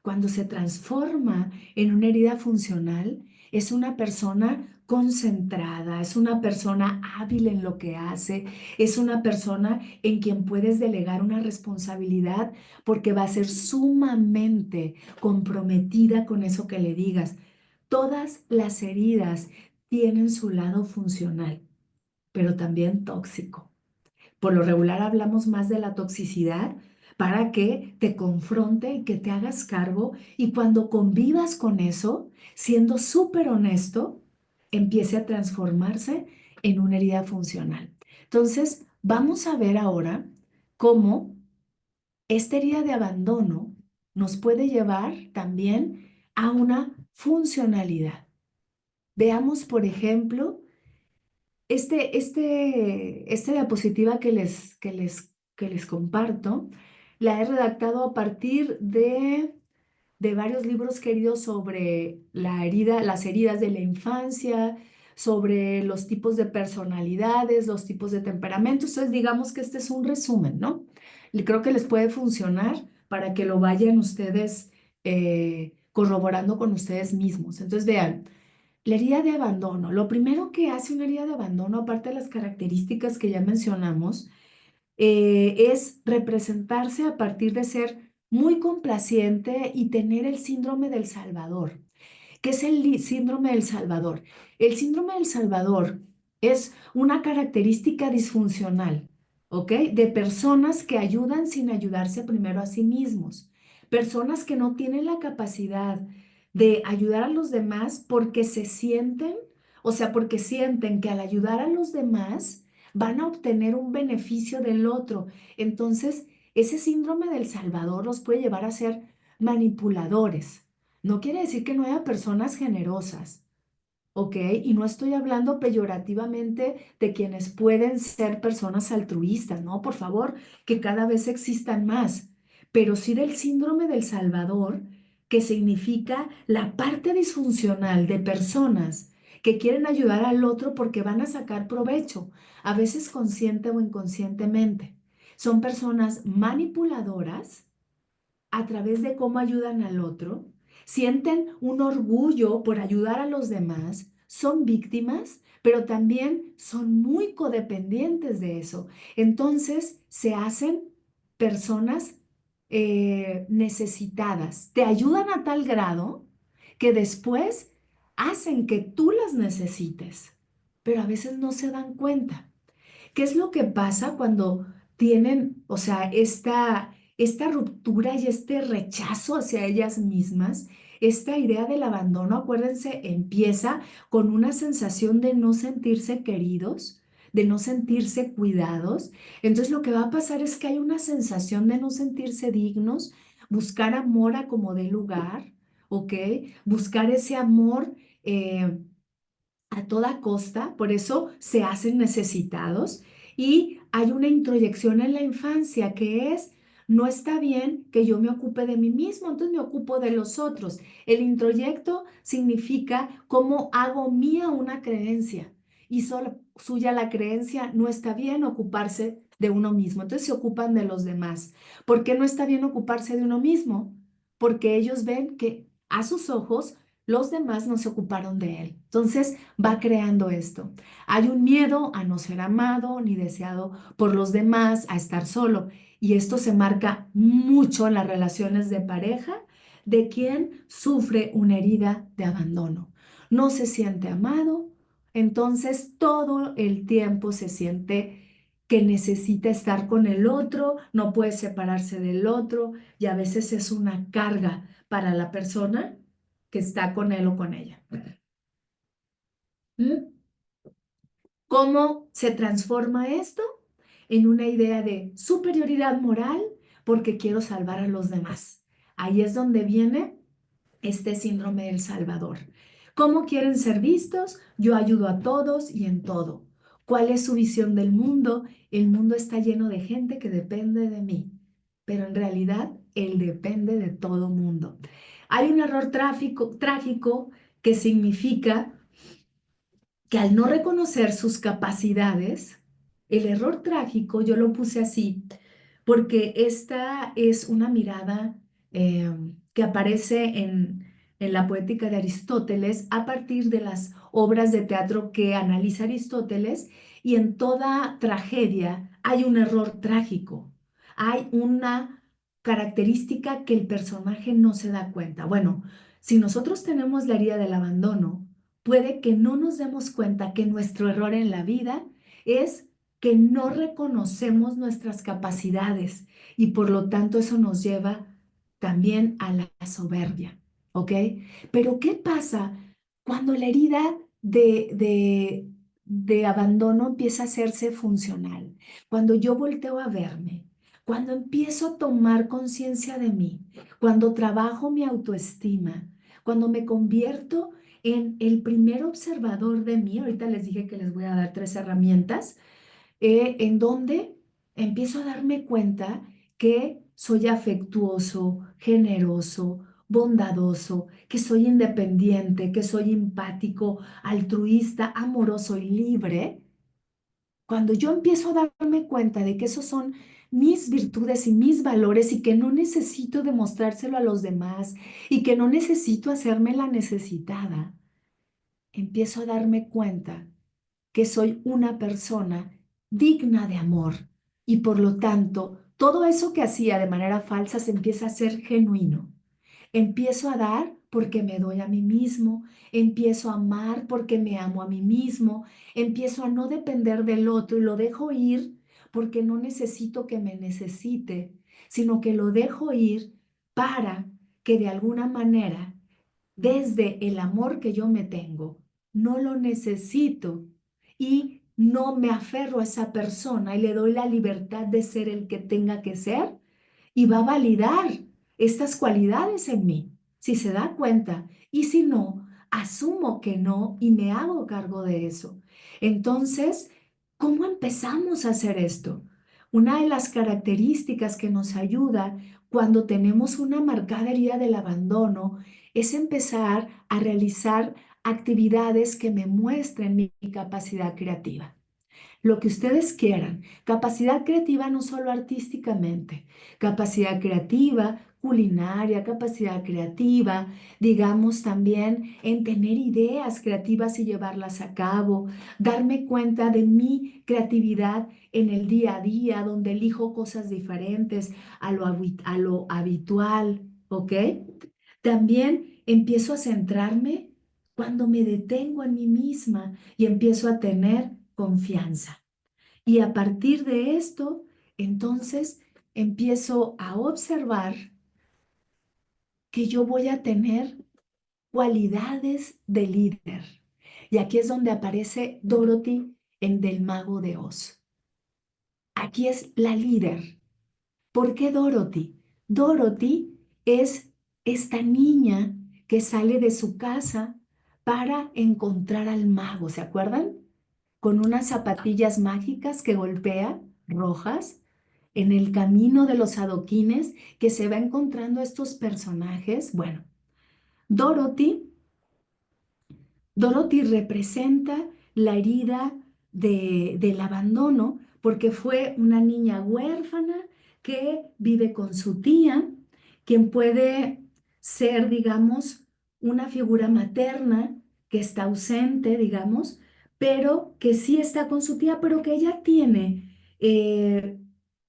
cuando se transforma en una herida funcional, es una persona concentrada, es una persona hábil en lo que hace, es una persona en quien puedes delegar una responsabilidad porque va a ser sumamente comprometida con eso que le digas. Todas las heridas tienen su lado funcional, pero también tóxico. Por lo regular hablamos más de la toxicidad para que te confronte y que te hagas cargo y cuando convivas con eso, siendo súper honesto, empiece a transformarse en una herida funcional. Entonces, vamos a ver ahora cómo esta herida de abandono nos puede llevar también a una funcionalidad. Veamos, por ejemplo, esta diapositiva que les comparto, la he redactado a partir de varios libros queridos sobre la herida, las heridas de la infancia, sobre los tipos de personalidades, los tipos de temperamentos. Entonces, digamos que este es un resumen, ¿no? Y creo que les puede funcionar para que lo vayan ustedes corroborando con ustedes mismos. Entonces, vean. La herida de abandono. Lo primero que hace una herida de abandono, aparte de las características que ya mencionamos, es representarse a partir de ser muy complaciente y tener el síndrome del Salvador. ¿Qué es el síndrome del Salvador? El síndrome del Salvador es una característica disfuncional, ¿ok? De personas que ayudan sin ayudarse primero a sí mismos. Personas que no tienen la capacidad de ayudar a los demás porque se sienten, o sea, porque sienten que al ayudar a los demás van a obtener un beneficio del otro. Entonces, ese síndrome del Salvador los puede llevar a ser manipuladores. No quiere decir que no haya personas generosas, ¿ok? Y no estoy hablando peyorativamente de quienes pueden ser personas altruistas, ¿no? Por favor, que cada vez existan más, pero sí del síndrome del Salvador, que significa la parte disfuncional de personas que quieren ayudar al otro porque van a sacar provecho, a veces consciente o inconscientemente. Son personas manipuladoras a través de cómo ayudan al otro, sienten un orgullo por ayudar a los demás, son víctimas, pero también son muy codependientes de eso. Entonces se hacen personas necesitadas, te ayudan a tal grado que después hacen que tú las necesites, pero a veces no se dan cuenta. ¿Qué es lo que pasa cuando tienen, o sea, esta ruptura y este rechazo hacia ellas mismas? Esta idea del abandono, acuérdense, empieza con una sensación de no sentirse queridos, de no sentirse cuidados. Entonces lo que va a pasar es que hay una sensación de no sentirse dignos, buscar amor a como dé lugar, ¿ok? Buscar ese amor. A toda costa, por eso se hacen necesitados y hay una introyección en la infancia que es, no está bien que yo me ocupe de mí mismo, entonces me ocupo de los otros. El introyecto significa cómo hago mía una creencia y solo suya la creencia, no está bien ocuparse de uno mismo, entonces se ocupan de los demás. ¿Por qué no está bien ocuparse de uno mismo? Porque ellos ven que a sus ojos los demás no se ocuparon de él. Entonces va creando esto. Hay un miedo a no ser amado ni deseado por los demás, a estar solo. Y esto se marca mucho en las relaciones de pareja de quien sufre una herida de abandono. No se siente amado, entonces todo el tiempo se siente que necesita estar con el otro, no puede separarse del otro y a veces es una carga para la persona que está con él o con ella. ¿Mm? ¿Cómo se transforma esto? En una idea de superioridad moral porque quiero salvar a los demás. Ahí es donde viene este síndrome del Salvador. ¿Cómo quieren ser vistos? Yo ayudo a todos y en todo. ¿Cuál es su visión del mundo? El mundo está lleno de gente que depende de mí, pero en realidad él depende de todo mundo. Hay un error trágico que significa que al no reconocer sus capacidades, el error trágico, yo lo puse así, porque esta es una mirada que aparece en la poética de Aristóteles a partir de las obras de teatro que analiza Aristóteles, y en toda tragedia hay un error trágico, hay una característica que el personaje no se da cuenta. Bueno, si nosotros tenemos la herida del abandono, puede que no nos demos cuenta que nuestro error en la vida es que no reconocemos nuestras capacidades y por lo tanto eso nos lleva también a la soberbia, ¿ok? Pero ¿qué pasa cuando la herida de abandono empieza a hacerse funcional? Cuando yo volteo a verme, cuando empiezo a tomar conciencia de mí, cuando trabajo mi autoestima, cuando me convierto en el primer observador de mí. Ahorita les dije que les voy a dar 3 herramientas en donde empiezo a darme cuenta que soy afectuoso, generoso, bondadoso, que soy independiente, que soy empático, altruista, amoroso y libre. Cuando yo empiezo a darme cuenta de que esos son mis virtudes y mis valores y que no necesito demostrárselo a los demás y que no necesito hacerme la necesitada, empiezo a darme cuenta que soy una persona digna de amor y por lo tanto todo eso que hacía de manera falsa se empieza a ser genuino. Empiezo a dar porque me doy a mí mismo, empiezo a amar porque me amo a mí mismo, empiezo a no depender del otro y lo dejo ir porque no necesito que me necesite, sino que lo dejo ir para que de alguna manera, desde el amor que yo me tengo, no lo necesito y no me aferro a esa persona y le doy la libertad de ser el que tenga que ser y va a validar estas cualidades en mí, si se da cuenta. Y si no, asumo que no y me hago cargo de eso. Entonces, ¿cómo empezamos a hacer esto? Una de las características que nos ayuda cuando tenemos una marcada herida del abandono es empezar a realizar actividades que me muestren mi capacidad creativa. Lo que ustedes quieran. Capacidad creativa no solo artísticamente, capacidad creativa, culinaria, capacidad creativa, digamos también en tener ideas creativas y llevarlas a cabo, darme cuenta de mi creatividad en el día a día, donde elijo cosas diferentes a lo habitual, ¿ok? También empiezo a centrarme cuando me detengo en mí misma y empiezo a tener confianza. Y a partir de esto, entonces empiezo a observar que yo voy a tener cualidades de líder. Y aquí es donde aparece Dorothy en Del Mago de Oz. Aquí es la líder. ¿Por qué Dorothy? Dorothy es esta niña que sale de su casa para encontrar al mago, ¿se acuerdan? Con unas zapatillas mágicas que golpea, rojas, en el camino de los adoquines que se va encontrando estos personajes. Bueno, Dorothy Dorothy representa la herida del abandono porque fue una niña huérfana que vive con su tía, quien puede ser, digamos, una figura materna que está ausente, digamos, pero que sí está con su tía, pero que ella tiene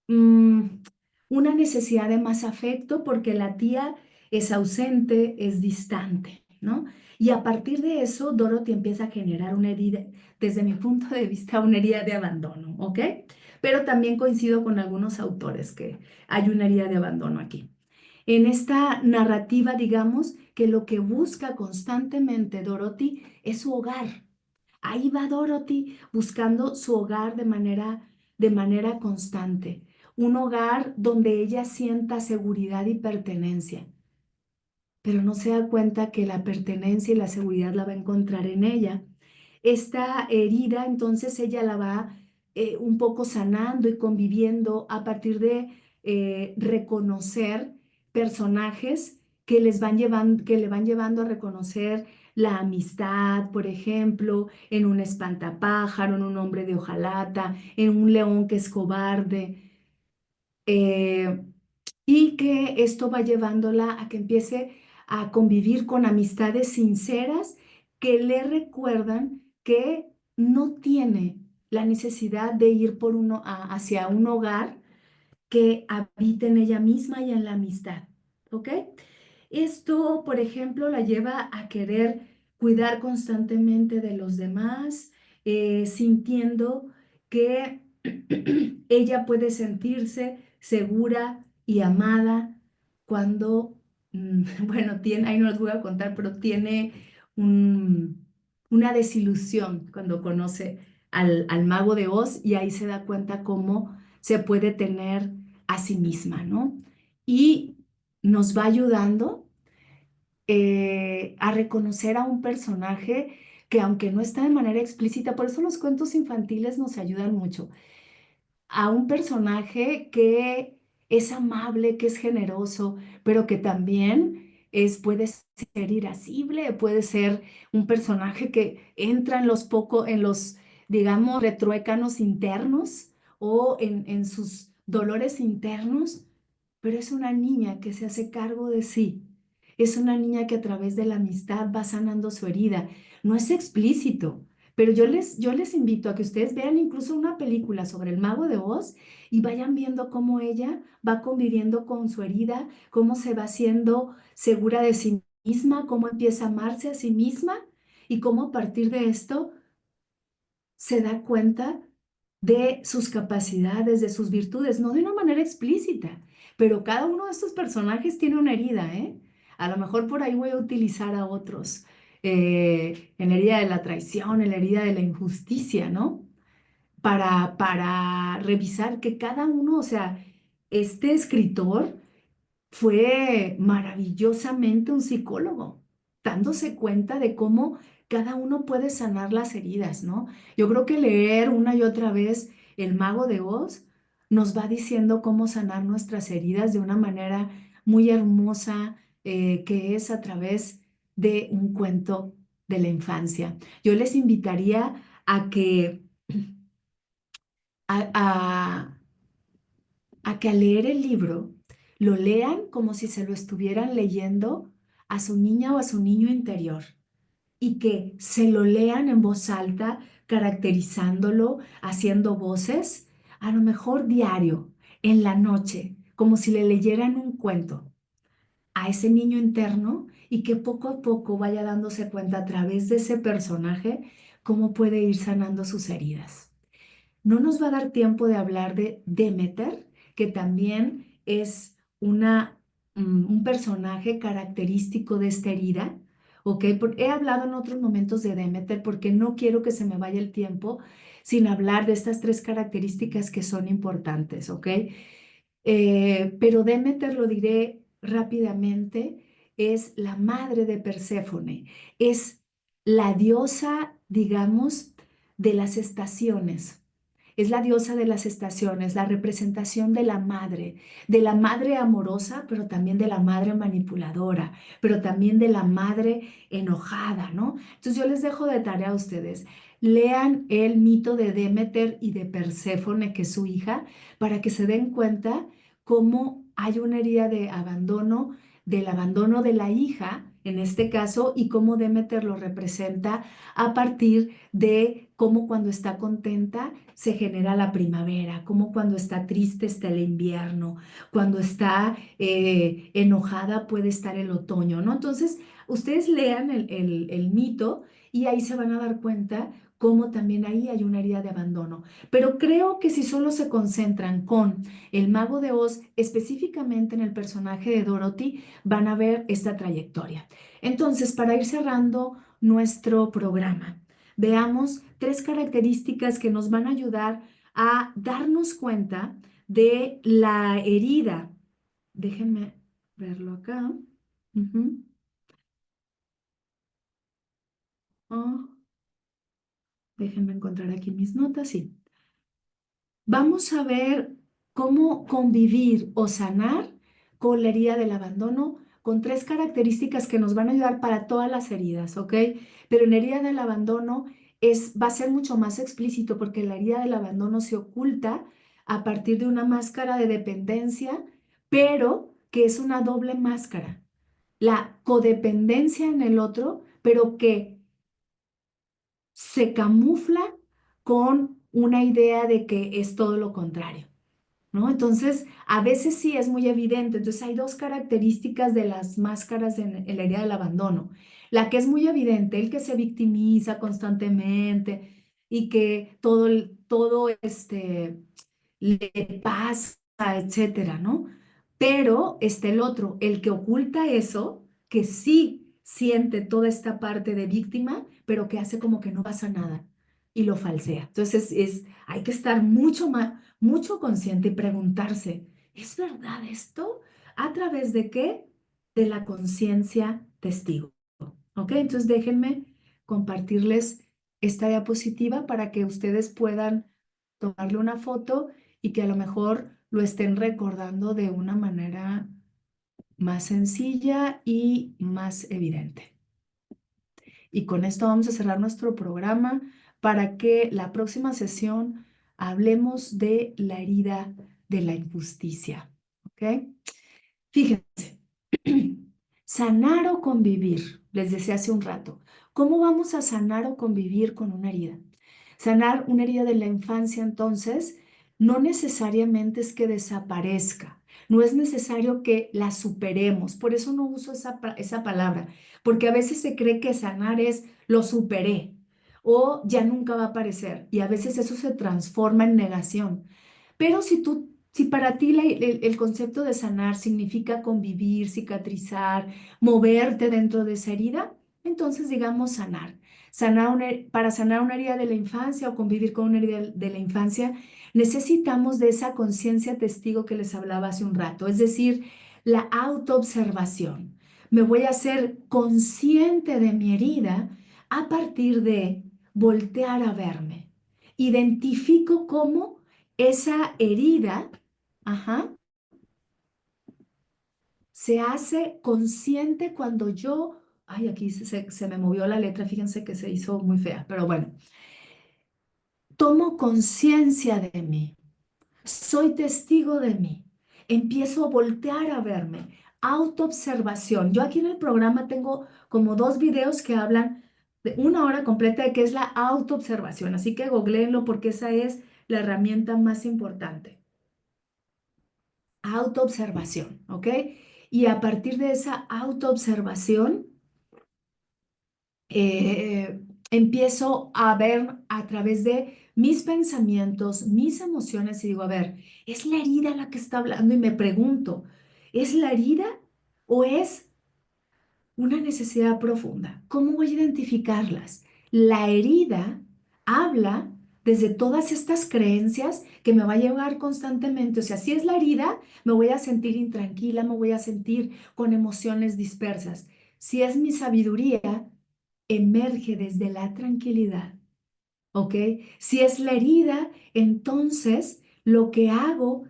mm, una necesidad de más afecto porque la tía es ausente, es distante, ¿no? Y a partir de eso, Dorothy empieza a generar una herida, desde mi punto de vista, una herida de abandono, ¿ok? Pero también coincido con algunos autores que hay una herida de abandono aquí. En esta narrativa, digamos, que lo que busca constantemente Dorothy es su hogar. Ahí va Dorothy buscando su hogar de manera constante. Un hogar donde ella sienta seguridad y pertenencia. pero no se da cuenta que la pertenencia y la seguridad la va a encontrar en ella. Esta herida, entonces ella la va un poco sanando y conviviendo a partir de reconocer personajes que les van llevando, que le van llevando a reconocer la amistad, por ejemplo, en un espantapájaro, en un hombre de hojalata, en un león que es cobarde. eh, y que esto va llevándola a que empiece a convivir con amistades sinceras que le recuerdan que no tiene la necesidad de ir hacia un hogar que habite en ella misma y en la amistad. ¿Ok? Esto, por ejemplo, la lleva a querer cuidar constantemente de los demás, sintiendo que ella puede sentirse segura y amada cuando, bueno, tiene, ahí no les voy a contar, pero tiene una desilusión cuando conoce al mago de Oz y ahí se da cuenta cómo se puede tener a sí misma, ¿no? Y nos va ayudando a reconocer a un personaje que aunque no está de manera explícita, por eso los cuentos infantiles nos ayudan mucho, a un personaje que es amable, que es generoso, pero que también puede ser irascible, puede ser un personaje que entra en los, digamos, retruécanos internos o en sus dolores internos, pero es una niña que se hace cargo de sí. Es una niña que a través de la amistad va sanando su herida. No es explícito, pero yo les invito a que ustedes vean incluso una película sobre el Mago de Oz y vayan viendo cómo ella va conviviendo con su herida, cómo se va haciendo segura de sí misma, cómo empieza a amarse a sí misma y cómo a partir de esto se da cuenta de sus capacidades, de sus virtudes, no de una manera explícita, pero cada uno de estos personajes tiene una herida, ¿eh? A lo mejor por ahí voy a utilizar a otros, en la herida de la traición, en la herida de la injusticia, ¿no? Para revisar que cada uno, o sea, este escritor fue maravillosamente un psicólogo, dándose cuenta de cómo cada uno puede sanar las heridas, ¿no? Yo creo que leer una y otra vez El Mago de Oz nos va diciendo cómo sanar nuestras heridas de una manera muy hermosa, que es a través de un cuento de la infancia. Yo les invitaría a que, a, a a que al leer el libro lo lean como si se lo estuvieran leyendo a su niña o a su niño interior y que se lo lean en voz alta, caracterizándolo, haciendo voces, a lo mejor diario, en la noche, como si le leyeran un cuento a ese niño interno y que poco a poco vaya dándose cuenta a través de ese personaje cómo puede ir sanando sus heridas. No nos va a dar tiempo de hablar de Demeter, que también es un personaje característico de esta herida. ¿Ok? He hablado en otros momentos de Demeter porque no quiero que se me vaya el tiempo sin hablar de estas tres características que son importantes. ¿Ok? Pero Demeter, lo diré rápidamente, es la madre de Perséfone, es la diosa, digamos, de las estaciones. Es la diosa de las estaciones, la representación de la madre amorosa, pero también de la madre manipuladora, pero también de la madre enojada, ¿no? Entonces yo les dejo de tarea a ustedes. Lean el mito de Demeter y de Perséfone, que es su hija, para que se den cuenta cómo hay una herida de abandono, del abandono de la hija, en este caso, y cómo Demeter lo representa a partir de cómo cuando está contenta se genera la primavera, cómo cuando está triste está el invierno, cuando está enojada puede estar el otoño, ¿no? Entonces, ustedes lean el mito y ahí se van a dar cuenta cómo también ahí hay una herida de abandono. Pero creo que si solo se concentran con el Mago de Oz, específicamente en el personaje de Dorothy, van a ver esta trayectoria. Entonces, para ir cerrando nuestro programa, veamos tres características que nos van a ayudar a darnos cuenta de la herida. Déjenme verlo acá. Ujú. Ah, déjenme encontrar aquí mis notas, sí. Vamos a ver cómo convivir o sanar con la herida del abandono con tres características que nos van a ayudar para todas las heridas, ¿ok? Pero en la herida del abandono va a ser mucho más explícito porque la herida del abandono se oculta a partir de una máscara de dependencia, pero que es una doble máscara. La codependencia en el otro, pero que se camufla con una idea de que es todo lo contrario, ¿no? Entonces, a veces sí es muy evidente. Entonces, hay dos características de las máscaras en la herida del abandono. La que es muy evidente, el que se victimiza constantemente y que todo le pasa, etcétera, ¿no? Pero el otro, el que oculta eso, que sí siente toda esta parte de víctima, pero que hace como que no pasa nada y lo falsea. Entonces, hay que estar mucho consciente y preguntarse, ¿es verdad esto? ¿A través de qué? De la conciencia testigo. ¿Ok? Entonces, déjenme compartirles esta diapositiva para que ustedes puedan tomarle una foto y que a lo mejor lo estén recordando de una manera más sencilla y más evidente. Y con esto vamos a cerrar nuestro programa para que la próxima sesión hablemos de la herida de la injusticia. ¿Ok? Fíjense, sanar o convivir, les decía hace un rato, ¿cómo vamos a sanar o convivir con una herida? Sanar una herida de la infancia, entonces, no necesariamente es que desaparezca, no es necesario que la superemos, por eso no uso esa palabra, porque a veces se cree que sanar es lo superé o ya nunca va a aparecer y a veces eso se transforma en negación. Pero si para ti el concepto de sanar significa convivir, cicatrizar, moverte dentro de esa herida, entonces digamos sanar. Para sanar una herida de la infancia o convivir con una herida de la infancia, necesitamos de esa conciencia testigo que les hablaba hace un rato, es decir, la autoobservación. Me voy a hacer consciente de mi herida a partir de voltear a verme. Identifico cómo esa herida, ajá, se hace consciente cuando yo, ay, aquí se me movió la letra, fíjense que se hizo muy fea, pero bueno, tomo conciencia de mí, soy testigo de mí, empiezo a voltear a verme, autoobservación. Yo aquí en el programa tengo como dos videos que hablan de una hora completa de qué es la autoobservación, así que googleenlo porque esa es la herramienta más importante. Autoobservación, ¿ok? Y a partir de esa autoobservación, empiezo a ver a través de mis pensamientos, mis emociones y digo, a ver, ¿es la herida la que está hablando? Y me pregunto, ¿es la herida o es una necesidad profunda? ¿Cómo voy a identificarlas? La herida habla desde todas estas creencias que me va a llevar constantemente. O sea, si es la herida, me voy a sentir intranquila, me voy a sentir con emociones dispersas. Si es mi sabiduría, emerge desde la tranquilidad. ¿Ok? Si es la herida, entonces lo que hago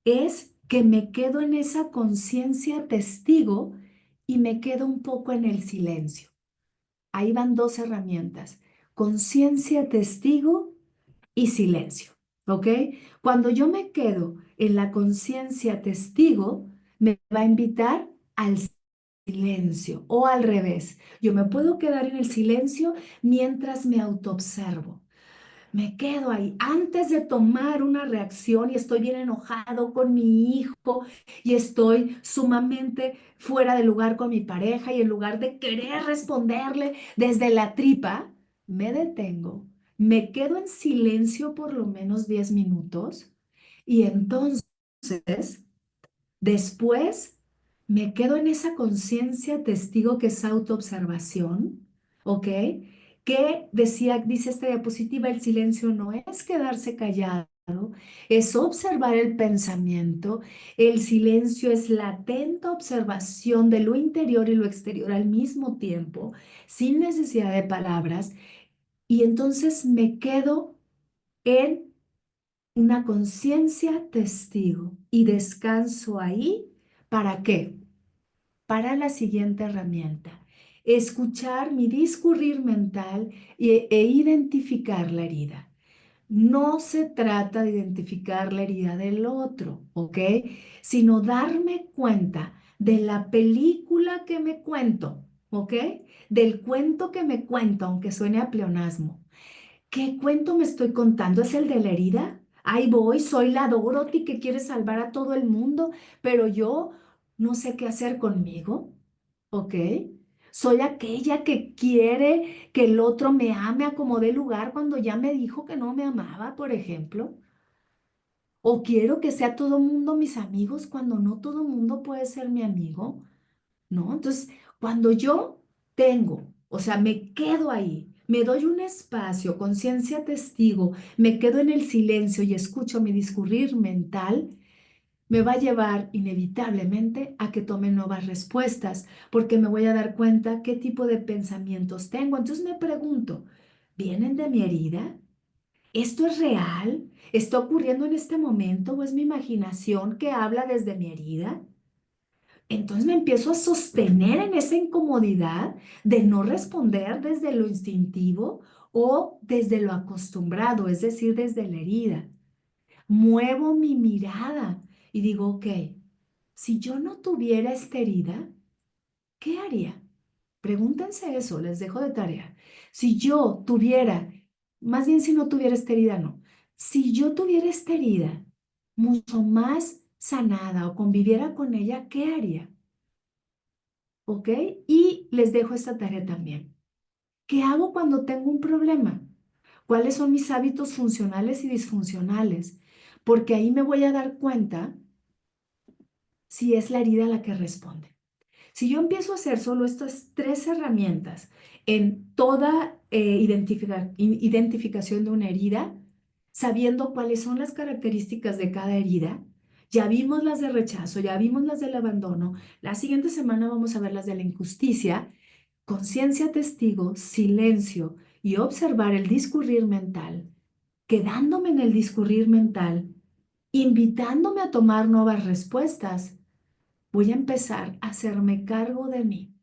es que me quedo en esa conciencia testigo y me quedo un poco en el silencio. Ahí van dos herramientas, conciencia testigo y silencio. ¿Ok? Cuando yo me quedo en la conciencia testigo, me va a invitar al silencio o al revés. Yo me puedo quedar en el silencio mientras me autoobservo. Me quedo ahí antes de tomar una reacción y estoy bien enojado con mi hijo y estoy sumamente fuera de lugar con mi pareja y en lugar de querer responderle desde la tripa, me detengo, me quedo en silencio por lo menos 10 minutos y entonces después me quedo en esa conciencia testigo que es autoobservación, ¿ok? Que dice esta diapositiva, el silencio no es quedarse callado, es observar el pensamiento. El silencio es la atenta observación de lo interior y lo exterior al mismo tiempo, sin necesidad de palabras. Y entonces me quedo en una conciencia testigo y descanso ahí. ¿Para qué? Para la siguiente herramienta. Escuchar mi discurrir mental e identificar la herida. No se trata de identificar la herida del otro, ¿ok? Sino darme cuenta de la película que me cuento, ¿ok? Del cuento que me cuento, aunque suene a pleonasmo. ¿Qué cuento me estoy contando? ¿Es el de la herida? Ahí voy, soy la Dorothy que quiere salvar a todo el mundo, pero yo no sé qué hacer conmigo, ¿ok? Soy aquella que quiere que el otro me ame a como dé lugar cuando ya me dijo que no me amaba, por ejemplo. O quiero que sea todo mundo mis amigos cuando no todo mundo puede ser mi amigo, ¿no? Entonces, cuando yo tengo, o sea, me quedo ahí, me doy un espacio, conciencia testigo, me quedo en el silencio y escucho mi discurrir mental, me va a llevar inevitablemente a que tome nuevas respuestas, porque me voy a dar cuenta qué tipo de pensamientos tengo. Entonces me pregunto, ¿vienen de mi herida? ¿Esto es real? ¿Está ocurriendo en este momento o es mi imaginación que habla desde mi herida? Entonces me empiezo a sostener en esa incomodidad de no responder desde lo instintivo o desde lo acostumbrado, es decir, desde la herida. Muevo mi mirada y digo, ok, si yo no tuviera esta herida, ¿qué haría? Pregúntense eso, les dejo de tarea. Si yo tuviera, más bien si no tuviera esta herida, no. Si yo tuviera esta herida mucho más sanada o conviviera con ella, ¿qué haría? ¿Ok? Y les dejo esta tarea también. ¿Qué hago cuando tengo un problema? ¿Cuáles son mis hábitos funcionales y disfuncionales? Porque ahí me voy a dar cuenta si es la herida la que responde. Si yo empiezo a hacer solo estas tres herramientas en toda identificación de una herida, sabiendo cuáles son las características de cada herida, ya vimos las de rechazo, ya vimos las del abandono, la siguiente semana vamos a ver las de la injusticia, conciencia testigo, silencio y observar el discurrir mental, quedándome en el discurrir mental, invitándome a tomar nuevas respuestas, voy a empezar a hacerme cargo de mí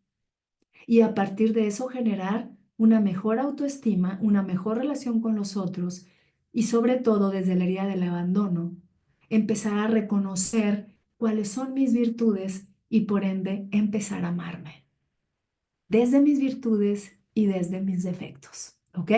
y a partir de eso generar una mejor autoestima, una mejor relación con los otros y sobre todo desde la herida del abandono, empezar a reconocer cuáles son mis virtudes y por ende empezar a amarme desde mis virtudes y desde mis defectos, ¿ok?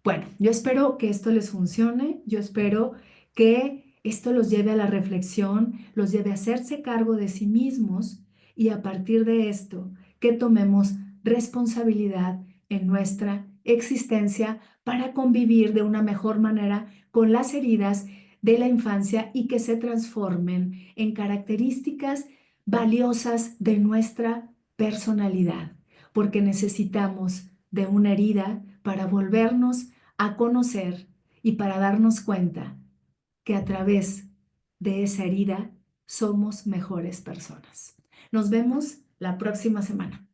Bueno, yo espero que esto les funcione, yo espero que esto los lleve a la reflexión, los lleve a hacerse cargo de sí mismos y a partir de esto que tomemos responsabilidad en nuestra existencia para convivir de una mejor manera con las heridas de la infancia y que se transformen en características valiosas de nuestra personalidad, porque necesitamos de una herida para volvernos a conocer y para darnos cuenta que a través de esa herida somos mejores personas. Nos vemos la próxima semana.